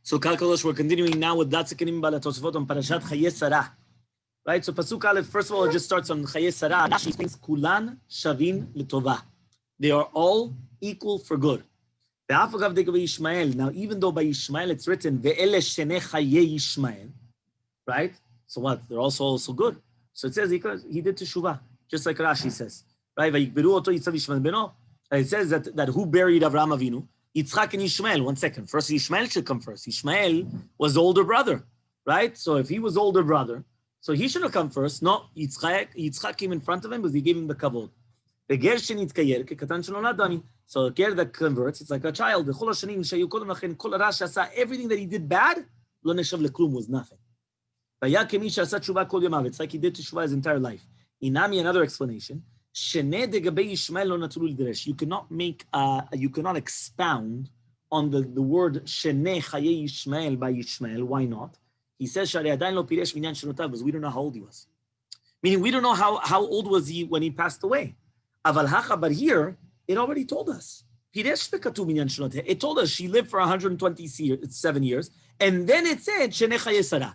So Kalkalosh, we're continuing now with Daat, Zekenim, Mibaale, Hatosafot on Parashat Haye. Right, so Pasuk Aleph, first of all, it just starts on Haye. Rashi thinks Kulan Shavin L'Tova. They are all equal for good. Now, even though by Ishmael it's written Ve'ele Shene Haye Ishmael, right? So what? They're also good. So it says he did teshuvah, just like Rashi says, right? It says that who buried Avraham Avinu? Yitzchak and Ishmael. One second. First, Ishmael should come first. Ishmael was the older brother, right? So if he was older brother, so he should have come first. No, Yitzchak came in front of him because he gave him the kavod. So a ger that converts, it's like a child. Everything that he did bad, lo neshav leklum, was nothing. It's like he did teshuvah his entire life. Inami, another explanation. You cannot expound on the word Shene Haye Ishmael by Ishmael. Why not? He says, because we don't know how old he was. Meaning, we don't know how old was he when he passed away. But here, it already told us. It told us she lived for 127 years, and then it said, Shene Haye Sarah.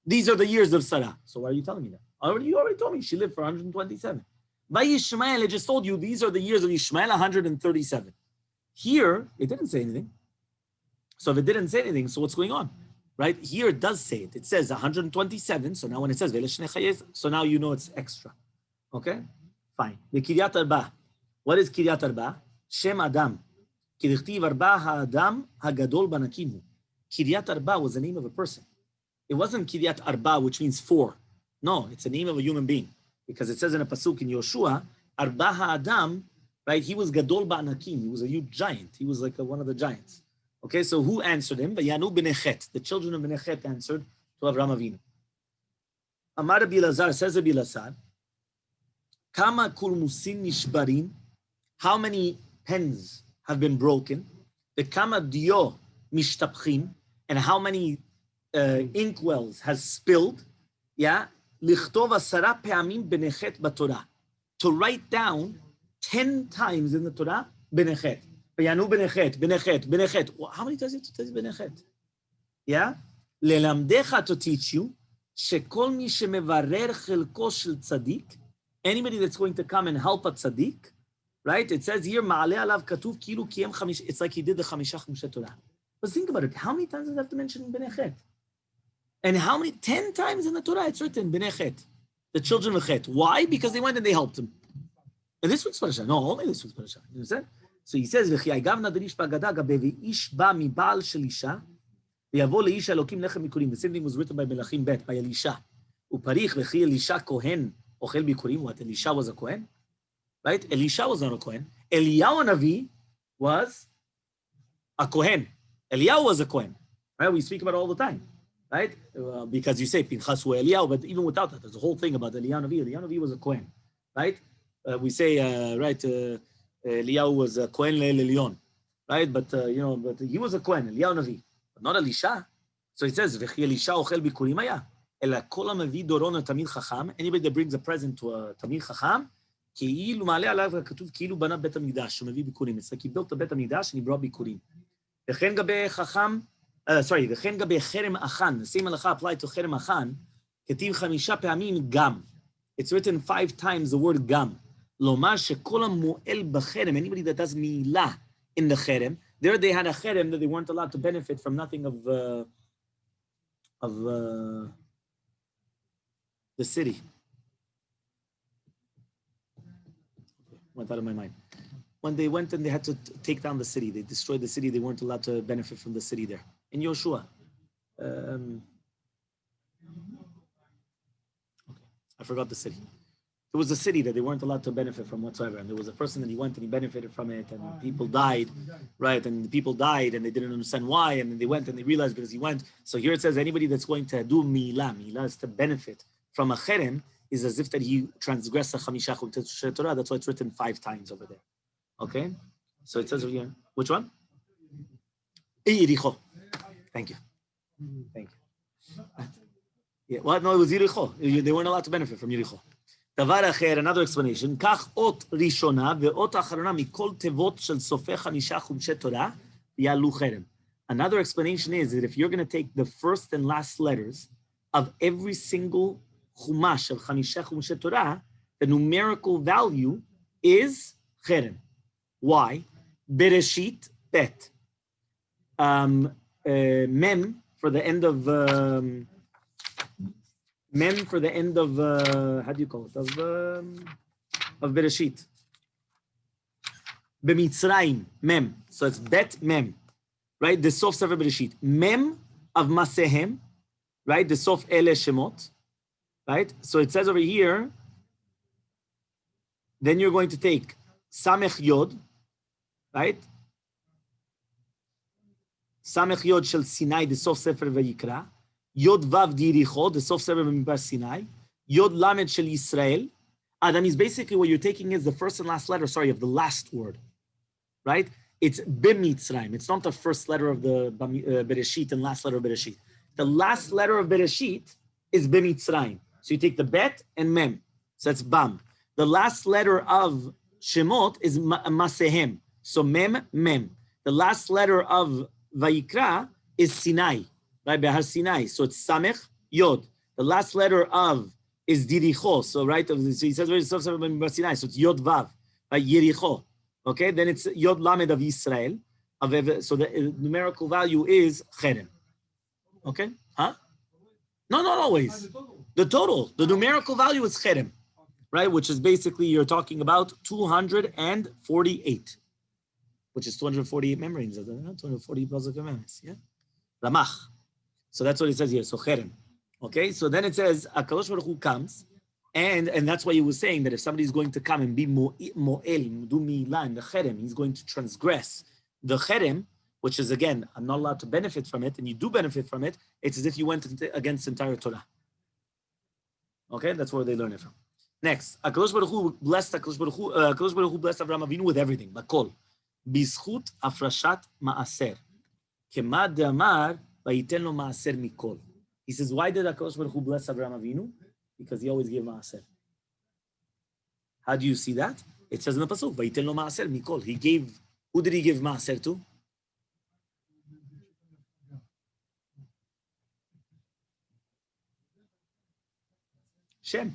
These are the years of Sarah. So why are you telling me that? You already told me she lived for 127. By Ishmael, I just told you these are the years of Ishmael, 137. Here, it didn't say anything. So if it didn't say anything, so what's going on? Right? Here it does say it. It says 127. So now when it says, so now you know it's extra. Okay? Fine. The Kiryat Arba. What is Kiryat Arba? Shem Adam. Kirichtiv Arba Ha'adam Hagadol Banakimu. Kiryat Arba was the name of a person. It wasn't Kiryat Arba, which means four. No, it's the name of a human being. Because it says in a pasuk in Yoshua, Arba Ha'adam, right? He was Gadol Ba'anakim. He was a huge giant. He was like one of the giants. Okay, so who answered him? Vayanu Benechet. The children of Benechet answered to Avraham Avinu. Amar Rabbi Elazar, says Rabbi Elazar, Kama kulmusin nishbarin. How many pens have been broken? The Kama dio mishtapchin. And how many inkwells has spilled? Yeah. To write down 10 times in the Torah, benechet. Benechet. How many times does it benechet? Yeah? Lelamdecha, to teach you, shekol mi shemevarer chelko shel tzadik, anybody that's going to come and help a tzaddik, right? It says here, ma'ale alav katuv kilu kiem chamish, it's like he did the chamisha chumshe Torah. But think about it, how many times does it have to mention benechet? And how many? 10 times in the Torah it's written, Bnei Chet, the children of Chet. Why? Because they went and they helped him. And this week's Parashat. No, only this week's Parashat. You understand? So he says, V'chi agavna derish b'agada gabe v'ish ba mibaal shel isha v'yavo le'ish elokim lechem bikurim. The same thing was written by Melachim Bet, by Elisha. Uparich v'chi Elisha kohen ochel bikurim. What? Elisha was a kohen? Right? Elisha was not a kohen. Eliyahu Navi was a kohen. Eliyahu was a kohen. Right? We speak about it all the time. Right? Because you say Pinchas hu Eliyahu, but even without that, there's a whole thing about Eliyahu Navi. Eliyahu Navi was a Kohen, right? We say, Eliyahu was a Kohen le'Elyon, right? But, but he was a Kohen, Eliyahu Navi, but not Elisha. So it says, V'chi Elisha ochel bikurim haya, ela kol ha'mevi doron tamid chacham, anybody that brings a present to a tamid chacham, כאילו מעלה עליו כתוב כאילו בנה בית המקדש, שהוא מביא ביקורים. It's like he built the בית המקדש and he brought ביקורים. וכן גבי חכם, וכן גבי חרם אחן, the same הלכה applied to חרם אחן, כתיב 5 פעמים גם. It's written 5 times the word גם. לומר שכל המועל בחרם, anybody that does מילה in the חרם, there they had a חרם that they weren't allowed to benefit from nothing of the city. Went out of my mind. When they went and they had to take down the city, they destroyed the city, they weren't allowed to benefit from the city there. In Yoshua. Okay, I forgot the city. It was a city that they weren't allowed to benefit from whatsoever. And there was a person that he went and he benefited from it, and people died, right? And the people died and they didn't understand why, and then they went and they realized because he went. So here it says anybody that's going to do milah is to benefit from a cherem, is as if that he transgressed the chamisha chumot Torah. That's why it's written 5 times over there. Okay? So it says over here, which one? Yericho. Thank you. Thank you. Yeah, well, no, it was Yericho. They weren't allowed to benefit from Yericho. דבר אחר, another explanation, כך אות ראשונה ואות אחרונה מכל תיבות של סופי 5 חומשי תורה, יעלו חרם. Another explanation is that if you're going to take the first and last letters of every single chumash of Chamisha Chumashei Torah, the numerical value is cherem. Why? Bereshit, bet. Mem for the end of how do you call it? Of Bereshit. B'Mitzrayim, mem. So it's bet mem, right? The sof sefer Bereshit. Mem of Masehem, right? The sof ele shemot, right? So it says over here. Then you're going to take samech yod, right? Samech Yod Shel Sinai, the Sof Sefer Vayikra. Yod Vav Diricho, the Sof Sefer B'Midbar Sinai. Yod Lamed Shel Yisrael. Adam is basically what you're taking is the first and last letter, of the last word, right? It's B'Mitzrayim. It's not the first letter of the Bereshit and last letter of Bereshit. The last letter of Bereshit is B'Mitzrayim. So you take the Bet and Mem. So that's Bam. The last letter of Shemot is Masehem. So Mem, Mem. The last letter of Vayikra is Sinai, right? Behar Sinai. So it's Samech, Yod. The last letter of is Diricho. So, right? So he says, Sinai. So it's Yod Vav, right? Yericho. Okay? Then it's Yod Lamed of Israel. So the numerical value is Cherem. Okay? Huh? No, not always. The total. The numerical value is Cherem, right? Which is basically, you're talking about 248. Which is 248 membranes, 240 plus membranes, yeah? Ramach. So that's what it says here, so cherem. Okay, so then it says, HaKadosh Baruch Hu comes, and that's why he was saying that if somebody's going to come and be mo'el, do milah in the cherem, he's going to transgress the cherem, which is, again, I'm not allowed to benefit from it, and you do benefit from it, it's as if you went against the entire Torah. Okay, that's where they learn it from. Next, HaKadosh Baruch Hu blessed Avraham Avinu with everything, bakol. Bizchut afrashat maaser. Kema de'amar vayiten lo maaser mikol. He says, why did HaKadosh Baruch Hu bless Avraham Avinu? Because he always gave maaser. How do you see that? It says in the pasuk, vayiten lo maaser mikol. He gave, who did he give maaser to? Shem.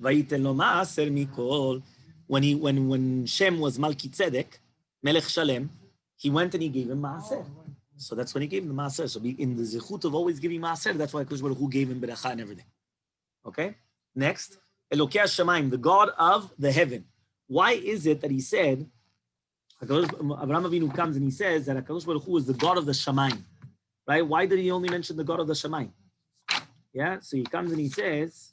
Vayiten lo maaser mikol. When Shem was Malki Tzedek, Melech Shalem, he went and he gave him Maaser. So that's when he gave him the Maaser. So in the Zechut of always giving Maaser, that's why HaKadosh Baruch Hu gave him Beracha and everything. Okay? Next, Elokei HaShamayim, the God of the heaven. Why is it that he said, Avraham Avinu comes and he says that HaKadosh Baruch Hu is the God of the Shamayim? Right? Why did he only mention the God of the Shamayim? Yeah? So he comes and he says,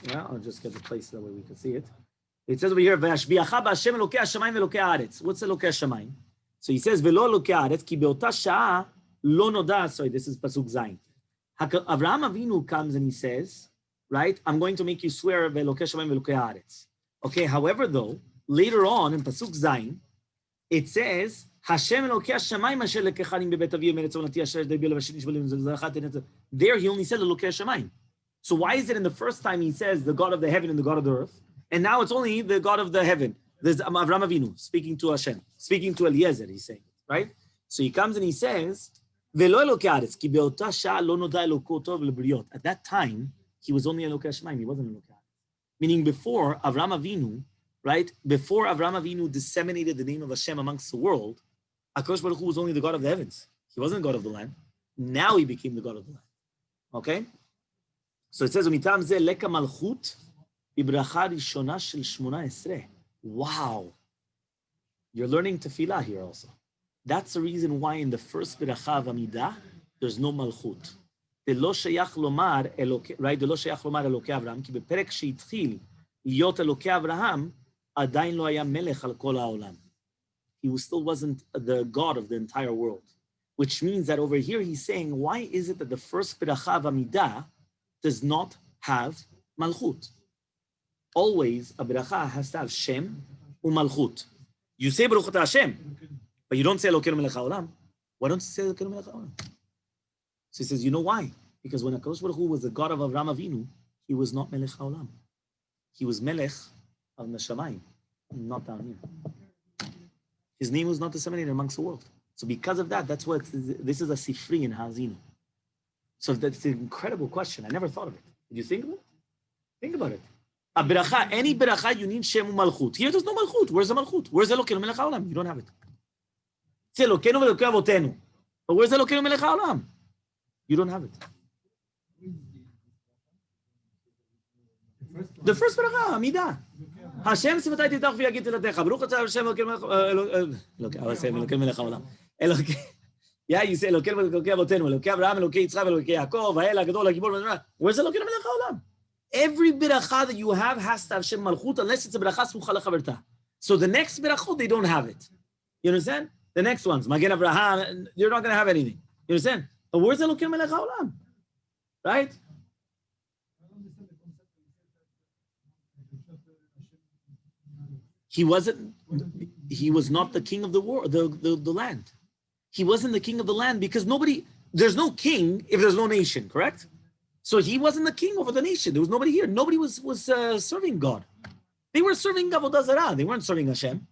yeah, I'll just get the place that way we can see it. It says over here, "V'ashbiacha b'Hashem Elokei Hashamayim v'Elokei Haaretz." What's Elokei Hashamayim? So he says, "V'lo Elokei Haaretz, ki be'ota sha'a lo noda." Sorry, this is pasuk Zayin. Avraham Avinu comes and he says, right, I'm going to make you swear v'Elokei Hashamayim v'Elokei Haaretz. Okay, however, though, later on in pasuk Zayin, it says, "Hashem Elokei Hashamayim asher lekechanim bebet avi meretz onati asher debil v'shinish v'lim zechat." There he only said Elokei Hashamayim. So why is it in the first time he says the God of the heaven and the God of the earth, and now it's only the God of the heaven? There's Avraham Avinu speaking to Hashem, speaking to Eliezer, he's saying, right? So he comes and he says, "Velo Elokei Haaretz, ki be'ota sha'a lo noda Eloko tov lebriot." At that time, he was only Elokei Hashamayim, he wasn't Elokei Haaretz. Meaning before Avraham Avinu, right? Before Avraham Avinu disseminated the name of Hashem amongst the world, HaKadosh Baruch Hu was only the God of the heavens. He wasn't the God of the land. Now he became the God of the land. Okay? So it says, "Umitam ze leka malchut bibracha rishona shel 18." Wow. You're learning tefillah here also. That's the reason why in the first bracha of Amidah, there's no malchut. Delo sheyach lomar Elokei, right? Delo sheyach lomar Elokei Avraham, ki beperek sheitchil liot Elokei Avraham, adayin lo haya melech al kol ha'olam. He still wasn't the God of the entire world. Which means that over here he's saying, why is it that the first bracha of Amidah does not have malchut? Always a bracha has to have Shem u'malchut. You say Baruch Ata Hashem, but you don't say Elokeinu melech haolam. Why don't you say Elokeinu melech haolam? So he says, you know why? Because when HaKadosh Baruch Hu was the God of Avraham Avinu, he was not melech haolam. He was melech of Neshamayim. Not down here. His name was not disseminated amongst the world. So because of that, that's what this is a sifri in Hazinu. So that's an incredible question. I never thought of it. Did you think of it? Think about it. A beracha, any beracha, you need Shem Malchut. Here there's no Malchut. Where's the Malchut? Where's Elokeinu Melech HaOlam? You don't have it. It's Elokeinu Velokei Avotenu. But where's Elokeinu Melech HaOlam? You don't have it. The first beracha, Amidah. Hashem sivatai titach v'yagid tilatecha. Baruch atah Hashem Elokeinu Melech HaOlam. Yeah, you say Elokeinu Velokei Avotenu, Elokei Abraham, Elokei Yitzchak, Elokei Yaakov, Haye, HaGadol, HaGibor. Where's Elokeinu Melech HaOlam? Every beracha that you have has to have Shem Malchut, unless it's a beracha smucha lechaverta. So the next berachot, they don't have it. You understand? The next ones, Magen Avraham, you're not going to have anything. You understand? But where's Elokeinu Melech HaOlam? Right? He was not the king of the war, the land. He wasn't the king of the land because there's no king if there's no nation, correct? So he wasn't the king over the nation. There was nobody here. Nobody was serving God. They were serving Avodah Zarah. They weren't serving Hashem.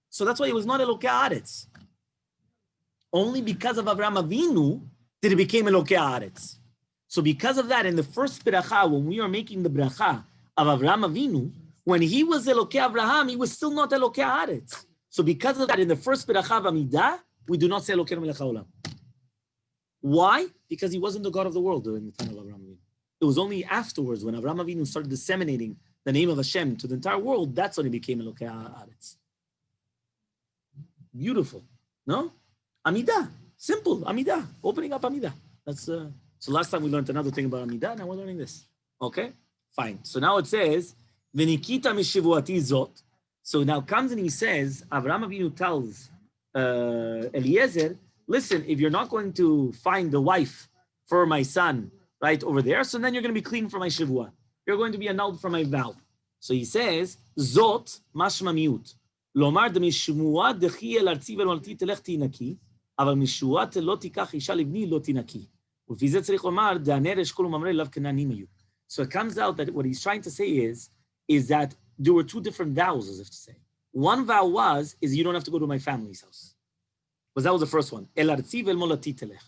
So that's why it was not Elokei Haaretz. Only because of Avraham Avinu did it become Elokei Haaretz. So because of that, in the first beracha, when we are making the beracha of Avraham Avinu, when he was Elokei Avraham, he was still not Elokei Haaretz. So because of that, in the first beracha of Amidah, we do not say Elokeinu Melech HaOlam. Why? Because he wasn't the God of the world during the time of Avraham Avinu. It was only afterwards when Avraham Avinu started disseminating the name of Hashem to the entire world, that's when he became Elokei Haaretz. Beautiful, no? Amidah, simple, Amidah, opening up Amidah. That's so last time we learned another thing about Amidah, now we're learning this. Okay, fine. So now it says, V'nikita mishivuati zot. So now comes and he says, Avraham Avinu tells Eliezer, listen, if you're not going to find the wife for my son right over there, so then you're going to be clean for my shivua. You're going to be annulled for my vow. So he says, Zot mashma miut. Lomar de mishmua dechi el artzi vel malti telech tinaki, aval mishua lo tikach isha livni lo tinaki. Ufi zeh tzarich lomar de aner eshkol umamre lav kenani mayu. So it comes out that what he's trying to say is that there were two different vows, as if to say. One vow is you don't have to go to my family's house. Because that was the first one. El artzi vel molati telech.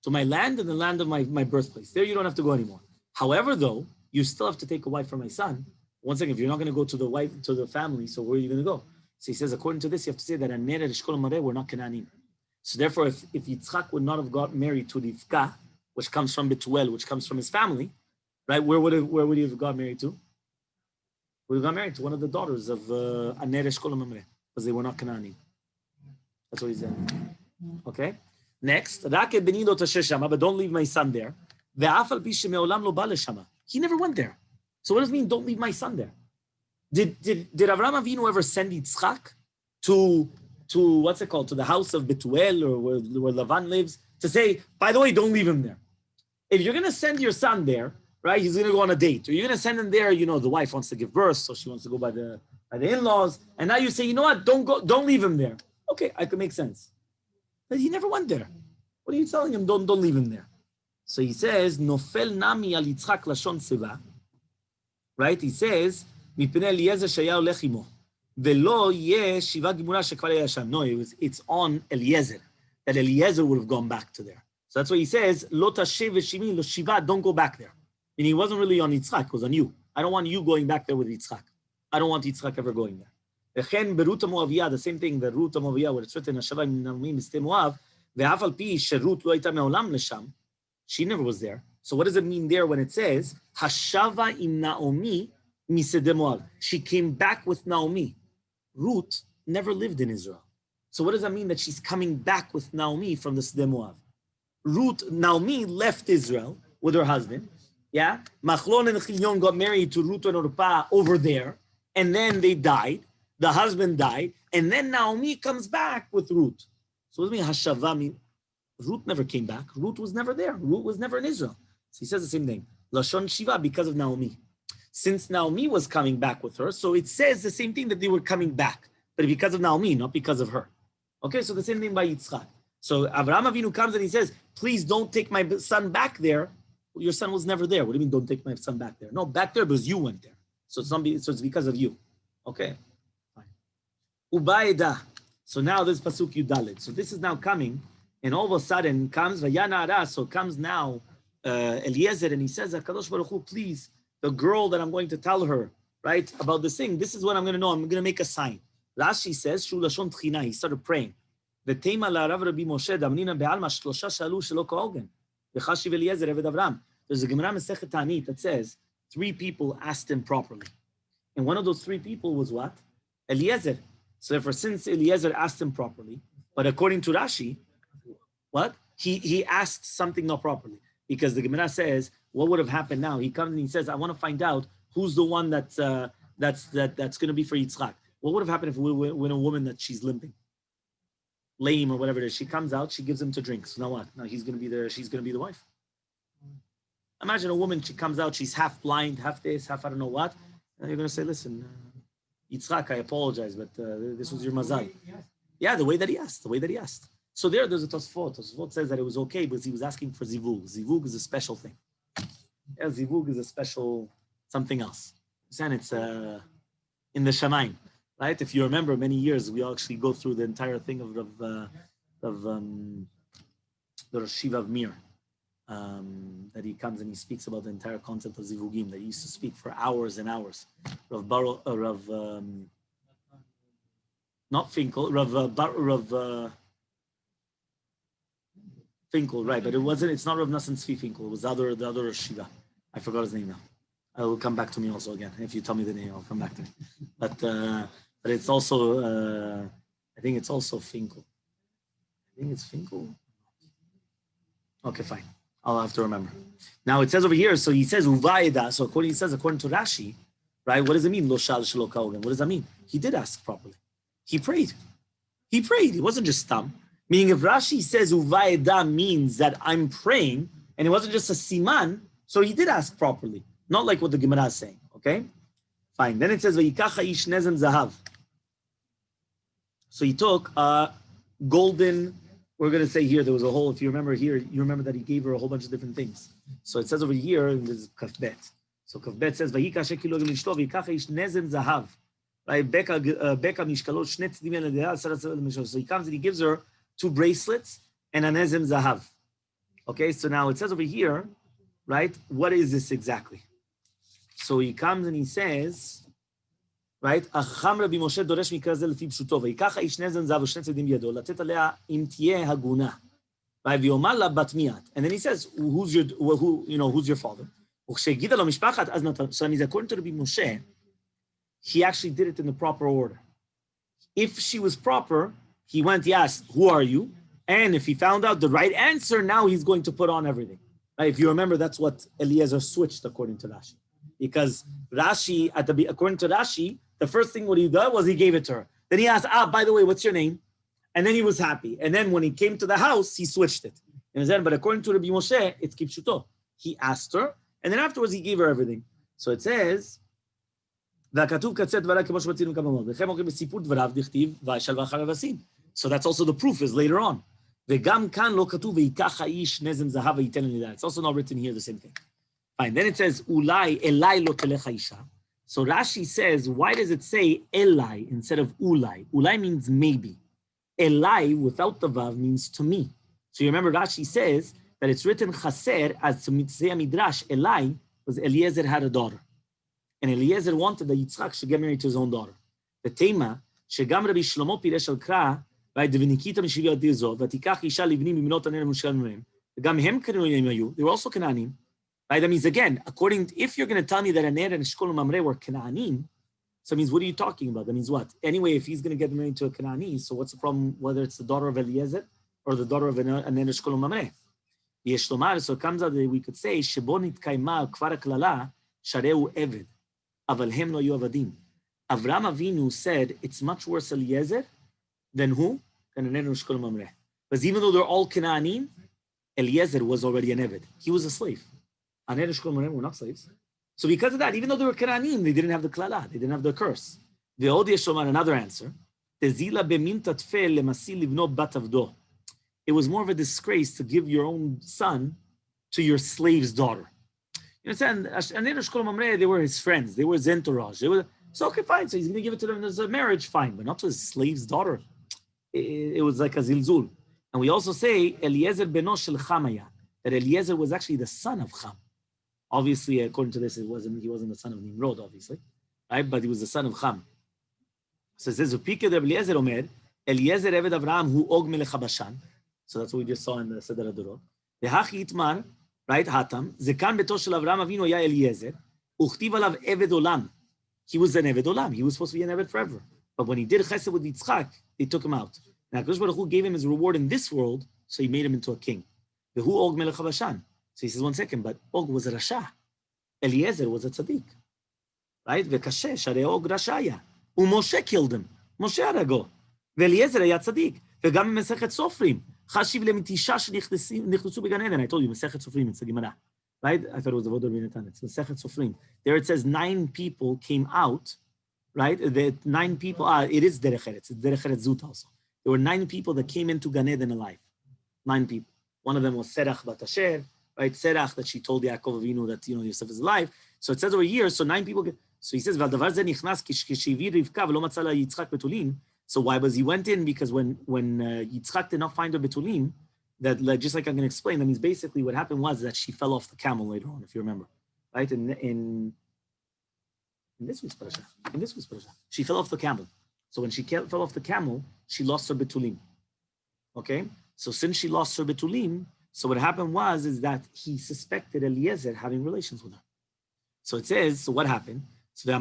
To my land and the land of my birthplace. There you don't have to go anymore. However, though, you still have to take a wife for my son. One second, if you're not going to go to the family, so where are you going to go? So he says, according to this, you have to say that we're not Canaanim. So therefore, if Yitzchak would not have got married to Rivka, which comes from Betuel, which comes from his family, right? Where would he have got married to? Would have got married to one of the daughters of Aner Eshkol Mamre, because they were not Canaanim. That's what he said. Okay. Next, but don't leave my son there. He never went there. So what does it mean, don't leave my son there? Did Avraham Avinu ever send Yitzchak to what's it called, to the house of Betuel or where Lavan lives, to say, by the way, don't leave him there? If you're going to send your son there, right, he's going to go on a date, or you're going to send him there, the wife wants to give birth, so she wants to go by the in-laws, and now you say, you know what, don't leave him there. Okay, I could make sense. But he never went there. What are you telling him? Don't leave him there. So he says, Nofel nami al Yitzchak lashon seva. Right? He says, Mipnei Eliezer shaya olech imo. Velo yeh shiva gimura shekvar yasham. No, it's on Eliezer, that Eliezer would have gone back to there. So that's why he says, Lo tashev v'shimi lo shiva, don't go back there. And he wasn't really on Yitzchak, it was on you. I don't want you going back there with Yitzchak. I don't want Yitzchak ever going there. The same thing, the Ruth Moaviyah, where it's written, she never was there. So what does it mean there when it says, Hashava im Naomi misede Moav? She came back with Naomi. Ruth never lived in Israel. So what does that mean that she's coming back with Naomi from the Sede Moav? Naomi left Israel with her husband. Yeah? Machlon and Chilion got married to Ruth and Orpah over there, and then they died. The husband died, and then Naomi comes back with Ruth. So what does it mean, Hashava? Ruth never came back. Ruth was never there. Ruth was never in Israel. So he says the same thing. Lashon Shiva, because of Naomi. Since Naomi was coming back with her, so it says the same thing, that they were coming back, but because of Naomi, not because of her. Okay, so the same thing by Yitzchak. So Avraham Avinu comes and he says, please don't take my son back there. Well, your son was never there. What do you mean, don't take my son back there? No, back there because you went there. So it's because of you. Okay. Ubaida. So now this pasuk Yudalid. So this is now coming, and all of a sudden comes Vayana Ara. So comes now Eliezer, and he says, "Hakadosh Baruch Hu, please, the girl that I'm going to tell her, right, about this thing. This is what I'm going to know. I'm going to make a sign." Rashi says, "Shu lashon tchina." He started praying. V'teima la'Rav Rabbi Moshe damnina be'alma shlosha shalu shelo ka'ogen. V'chashiv Eliezer eved Avram. There's a Gemara Masechet Ta'anit that says 3 people asked him properly, and one of those 3 people was what? Eliezer. So therefore, since Eliezer asked him properly, but according to Rashi, what? He asked something not properly. Because the Gemara says, what would have happened now? He comes and he says, I want to find out who's the one that's going to be for Yitzchak. What would have happened if we were a woman that she's limping, lame or whatever it is? She comes out, she gives him to drink. So now what? Now she's going to be the wife. Imagine a woman, she comes out, she's half blind, half this, half I don't know what. And you're going to say, listen, Yitzchak, I apologize, but this was your mazal. Yeah, the way that he asked. So there's a Tosafot. Tosafot says that it was okay because he was asking for zivug. Zivug is a special thing. Yeah, zivug is a special something else. And it's in the Shamayim, right? If you remember, many years we actually go through the entire thing of the Rosh Shiva of Mir. That he comes and he speaks about the entire concept of zivugim. That he used to speak for hours and hours. Not Finkel, Finkel, right? But it's not Rav Nassan Tzvi Finkel. It was the other Shiva. I forgot his name now. It will come back to me also again. If you tell me the name, I'll come back to me. But it's also, I think it's also Finkel. I think it's Finkel. Okay, fine. I'll have to remember. Now it says over here, so he says Uvaida. So according to Rashi, right? What does it mean? Lo shal shelo ka'ogen. What does that mean? He did ask properly. He prayed. It wasn't just stam. Meaning, if Rashi says Uvaida means that I'm praying, and it wasn't just a siman, so he did ask properly, not like what the Gemara is saying. Okay, fine. Then it says Vayikach ha'ish nezem zahav. So he took a golden. We're going to say here, there was a whole, if you remember here, you remember that he gave her a whole bunch of different things. So it says over here, this is Kafbet. So Kafbet says, Vayika shekilo g'mishlo, v'yikach ish nezem zahav. Right? Beka mishkalot, shnet tzidim yelad sarat. So he comes and he gives her 2 bracelets and a nezem zahav. Okay, so now it says over here, right? What is this exactly? So he comes and he says, right? Acham Rabbi Moshe doresh mikra ze lefi pshuto, v'yikach ha'ish nezem zahav u'shnet tzidim yado, latet alea im tieh haguna. Right? V'yomar la bat miyat. And then he says, who's your father? U'chshegida lo mishpachat az natan. So that means according to Rabbi Moshe, he actually did it in the proper order. If she was proper, he asked, who are you? And if he found out the right answer, now he's going to put on everything. Right? If you remember, that's what Eliezer switched according to Rashi. Because Rashi, according to Rashi, the first thing what he did was he gave it to her. Then he asked, by the way, what's your name? And then he was happy. And then when he came to the house, he switched it. But according to Rabbi Moshe, it's kipshuto. He asked her, and then afterwards he gave her everything. So it says, so that's also the proof is later on. It's also not written here the same thing. Fine. Then it says ulai elai lo telecha isha. So Rashi says, why does it say elai instead of ulai? Ulai means maybe. Elai without the vav means to me. So you remember Rashi says that it's written chaser as to mitzvah midrash. Elai was Eliezer had a daughter. And Eliezer wanted that Yitzchak should get married to his own daughter. The tema, shegam Rabbi Shlomo piresh al kra, right, devinikita mishivi ad dirzo, vatikach isha livnim miminot aner mushkan mem. Gam hem Canaanim ayu. They were also Canaanim. Right? That means again, if you're going to tell me that Aner and Eshkol and Mamre were Canaanim, so that means what are you talking about? That means what? Anyway, if he's going to get married to a Canaanite, so what's the problem? Whether it's the daughter of Eliezer or the daughter of Aner and Eshkol and Mamre. Yeshtomar. So it comes out that we could say Shebonit kaima kvar klala shareu eved. Avalhem lo yuavadim. Avram Avinu said it's much worse Eliezer than who? Than Aner and Eshkol and Mamre. Because even though they're all Canaanim, Eliezer was already an Eved. He was a slave. Aner and Eshkol and Mamre were not slaves. So because of that, even though they were Canaanim, they didn't have the klala, they didn't have the curse. The Od Yeshomar, another answer. It was more of a disgrace to give your own son to your slave's daughter. You understand? Aner and Eshkol and Mamre, they were his friends. They were his entourage. So, okay, fine. So he's going to give it to them as a marriage, fine, but not to his slave's daughter. It was like a zilzul. And we also say, Eliezer beno shel Chamaya, that Eliezer was actually the son of Cham. Obviously, according to this, he wasn't the son of Nimrod, obviously, right? But he was the son of Cham. So it says, Upike de Eliezer Omer, Eliezer Eved Avraham hu og melech Bashan. So that's what we just saw in the Seder Adorot. Vehachi itmar, right? Hatam, Zekan beto shel Avraham Avinu ya Eliezer, uchtiv alav Eved Olam. He was an Eved Olam. He was supposed to be an Eved forever. But when he did Chesed with Yitzchak, they took him out. Now, Akadosh Baruch Hu gave him his reward in this world, so he made him into a king. Vehu og melech Bashan. So he says, one second, but Og was a Rasha. Eliezer was a tzaddik. Right? Vekashe, sharei Og Rashaya. Moshe killed him. Moshe harago. ואליעזר היה צדיק. וגם במסכת סופרים. חשיב למתישה שנכנסו בגן עדן. I told you, מסכת סופרים, it's a Gemara. Right? I thought it was a Vodor Binatan. It's מסכת סופרים. There it says 9 people came out. Right? The 9 people, it is Derech Eretz. It's Derech Eretz Zut also. There were 9 people that came into Gan Eden alive. 9 people. One of them was Serach bat Asher. Right? Serach, that she told Yaakov Avinu that, Yosef is alive. So it says over here, so 9 people... So he says, "V'adavar ze nichnas kishivi Rivka v'lo matza la Yitzchak betulim." So why was he went in? Because when Yitzchak did not find her betulim, that just like I'm going to explain, that means basically what happened was that she fell off the camel later on, if you remember, right? In this week's parasha, she fell off the camel. So when she fell off the camel, she lost her betulim. Okay, so since she lost her betulim, so what happened is that he suspected Eliezer having relations with her. So it says, so what happened? So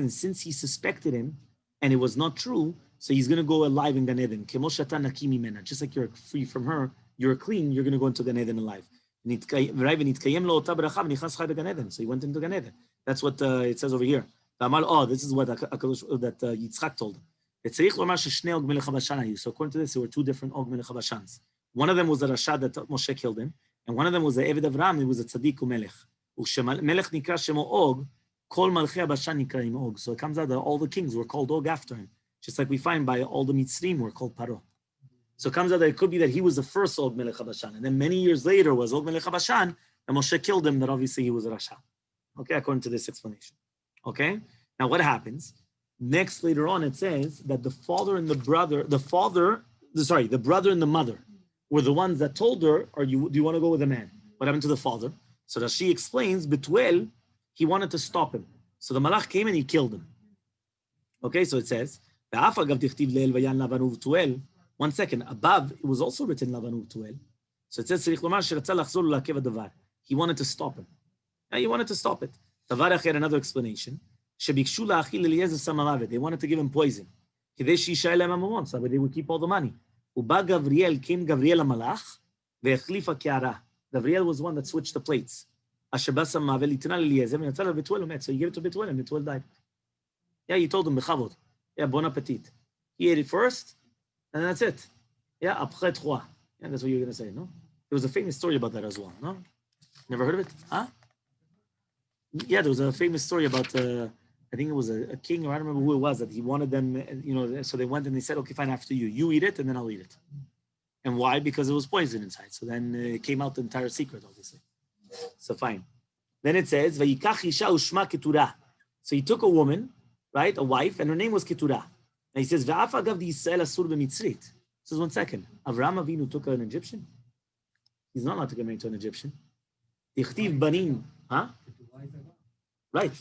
since he suspected him, and it was not true, so he's going to go alive in Gan Eden. Just like you're free from her, you're clean, you're going to go into Gan Eden alive. So he went into Gan Eden. That's what it says over here. This is what Yitzchak told him. So according to this, there were 2 different Og Melech Bashans. One of them was the Rasha that Moshe killed him, and one of them was the Eved Avraham, he was a Tzaddik Umelech. Melech nikra shemo Og, kol malchei Bashan nikraim Og. So it comes out that all the kings were called Og after him, just like we find by all the Mitzrim were called Paro. So it comes out that it could be that he was the first Og Melech Bashan, and then many years later was Og Melech Bashan, and Moshe killed him, that obviously he was a Rasha. Okay, according to this explanation. Okay, now what happens? Next, later on, it says that the brother and the mother were the ones that told her, do you want to go with a man? What happened to the father? So that she explains, Betuel, he wanted to stop him. So the malach came and he killed him. Okay, so it says, 1 second, above, it was also written Lavan Betuel. So it says, he wanted to stop him. Yeah, he wanted to stop it. Another explanation. They wanted to give him poison. So they would keep all the money. Came Gabriel Malach, Gabriel was one that switched the plates. So you gave it to Betuel, and Betuel died. Yeah, you told him, Bechavod. Yeah, bon appetit. He ate it first, and that's it. Yeah, après trois. Yeah, that's what you're going to say, no? There was a famous story about that as well, no? Never heard of it? Huh? Yeah, there was a famous story about, I think it was a king, or I don't remember who it was, that he wanted them, so they went and they said, okay, fine, after you. You eat it, and then I'll eat it. And why? Because it was poison inside. So then it came out the entire secret, obviously. So fine. Then it says, Vayikach isha ushma keturah. So he took a woman, right, a wife, and her name was Keturah. And he says, V'af agav di Yisrael asur b'mitzrit. Says 1 second. Avraham Avinu took an Egyptian. He's not allowed to get married to an Egyptian. Tichtiv banim, huh? Right,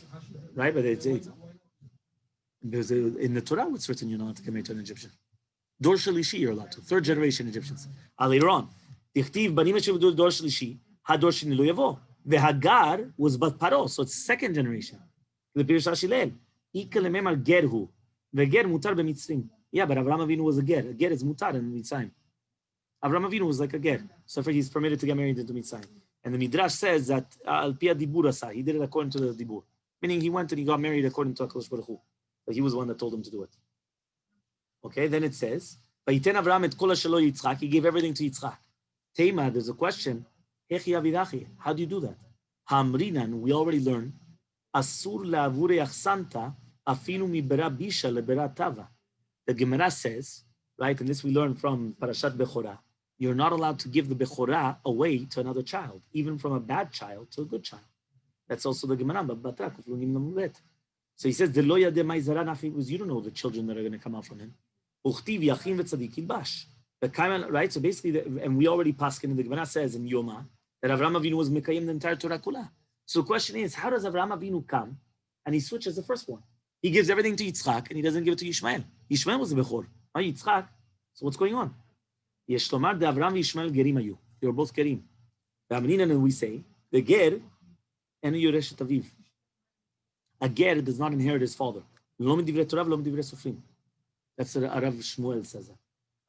but it's there's in the Torah it's written you're not allowed to get married to an Egyptian. Dor Shalishi you're allowed to. 3rd generation Egyptians. Later on, Tichtiv banim eshev dor Shalishi, hador sheni lo yavo. The Hagar was bat Paro, so it's 2nd generation. The Pirush Hashilel, Ikel memar gerhu, the ger mutar b'mitzrim. Yeah, but Avraham Avinu was a ger. A ger is mutar in Mitzrayim. Avraham Avinu was like a ger, so he's permitted to get married into Mitzrayim. And the Midrash says that al pia dibur asa, he did it according to the dibur, meaning he went and he got married according to HaKadosh Baruch Hu. But he was the one that told him to do it. Okay, then it says, Vayiten Avraham et kol shelo Yitzchak, he gave everything to Yitzchak. Tema, there's a question. How do you do that? Hamrinan, we already learned, Asur la'avure achsanta afilu mibera bisha lebera tava. The Gemara says, right, and this we learn from Parashat Bechorah, you're not allowed to give the Bechorah away to another child, even from a bad child to a good child. That's also the Gemara, Batrak, so he says, the lo yadeh mai zara nafi, was you don't know the children that are going to come out from him. Uchtiv yachim v'tzadik yilbash. Right? So basically, and we already paskin, and the Gemara says in Yoma, that Avraham Avinu was mekayim the entire Torah kula. So the question is, how does Avraham Avinu come and he switches the first one? He gives everything to Yitzchak and he doesn't give it to Yishmael. Yishmael was the Bechor, not Yitzchak. So what's going on? Yesh lomar de Avraham v'Yishmael gerim ayu. They were both gerim. And we say, the ger and yoresh aviv. A ger does not inherit his father. Lo midivrei Torah, lo midivrei sofrim. That's what Arav Shmuel says.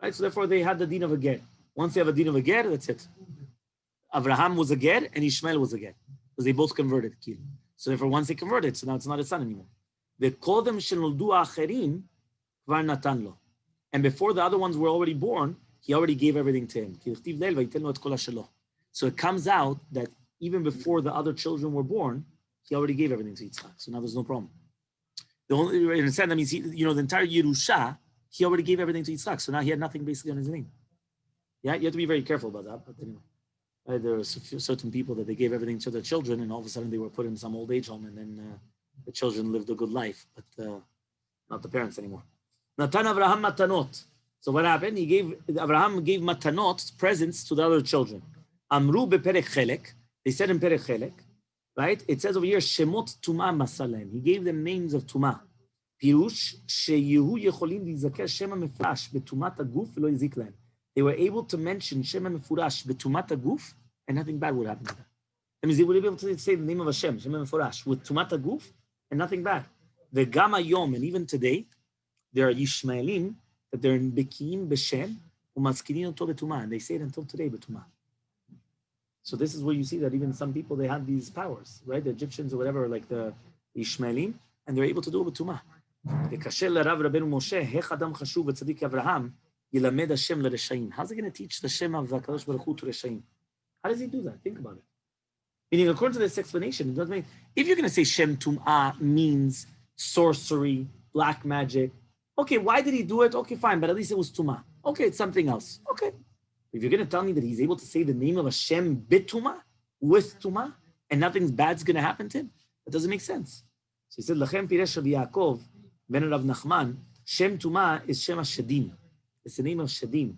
Right? So therefore, they had the din of a ger. Once they have a din of a ger, that's it. Avraham was a ger and Ishmael was a ger. Because they both converted. So therefore, once they converted, so now it's not a son anymore. V'kodem shenoldu acherim kvar natan lo. And before the other ones were already born, he already gave everything to him. So it comes out that even before the other children were born, he already gave everything to Yitzchak. So now there's no problem. The only, in a sense, that means the entire Yerusha, he already gave everything to Yitzchak. So now he had nothing basically on his name. Yeah, you have to be very careful about that. But anyway, there are certain people that they gave everything to their children, and all of a sudden they were put in some old age home, and then the children lived a good life, but not the parents anymore. Natan Avraham matanot. So what happened? Avraham gave matanot, presents, to the other children. Amru beperek chelek. They said in perek chelek, right? It says over here, Shemot Tumah Masalem. He gave them names of Tumah. Pirush sheyehu yecholim lizaker Shema Mefurash betumat haguf v'lo yizik lahem. They were able to mention Shema Mefurash betumat haguf, and nothing bad would happen to them. That means they would be able to say the name of Hashem, Shema Mefurash, with tumat haguf, and nothing bad. The Gama Yom, and even today, there are Yishmaelim that they're in Bekiim B'Shem u'maskirin oto betumah, and they say it until today betumah. So this is where you see that even some people, they have these powers, right? The Egyptians or whatever, like the Ishmaelim, and they're able to do it with Tumah. How's he going to teach the Shem of HaKadosh Baruch Hu to Reshaim? How does he do that? Think about it. Meaning, according to this explanation, it doesn't mean, if you're going to say Shem Tum'ah means sorcery, black magic, okay, why did he do it? Okay, fine, but at least it was Tum'ah. Okay, it's something else. Okay. If you're going to tell me that he's able to say the name of Hashem bituma, with Tumah, and nothing bad's going to happen to him, that doesn't make sense. So he said, Lachem Piresh Rabbi Yaakov, Ben Rav Nachman, Shem Tumah is Shem HaShedim. It's the name of Shedim.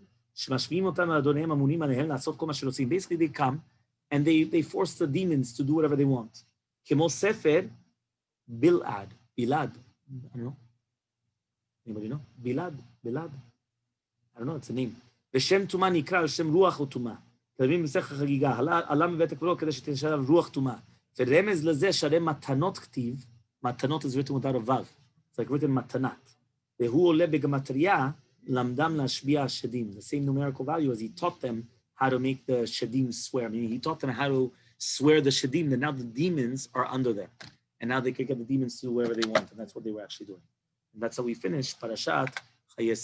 Basically, they come and they force the demons to do whatever they want. Kemo Sefer Bilad. I don't know. Anybody know? Bilad. I don't know, it's a name. ושם טומאה נקרא על שם רוח וטומאה. כתבים במסכת החגיגה, עלה מבית הקברות כדי שתשאר עליו רוח טומאה. ורמז לזה שהרי מתנות כתיב, מתנות is written without a vav. It's like written מתנת. והוא עולה בגמטריה, למדם להשביע השדים. The same numerical value as he taught them how to make the shadim swear. Meaning he taught them how to swear the shadim, that now the demons are under them. And now they can get the demons to do whatever they want. And that's what they were actually doing. And that's how we finish Parashat Haye.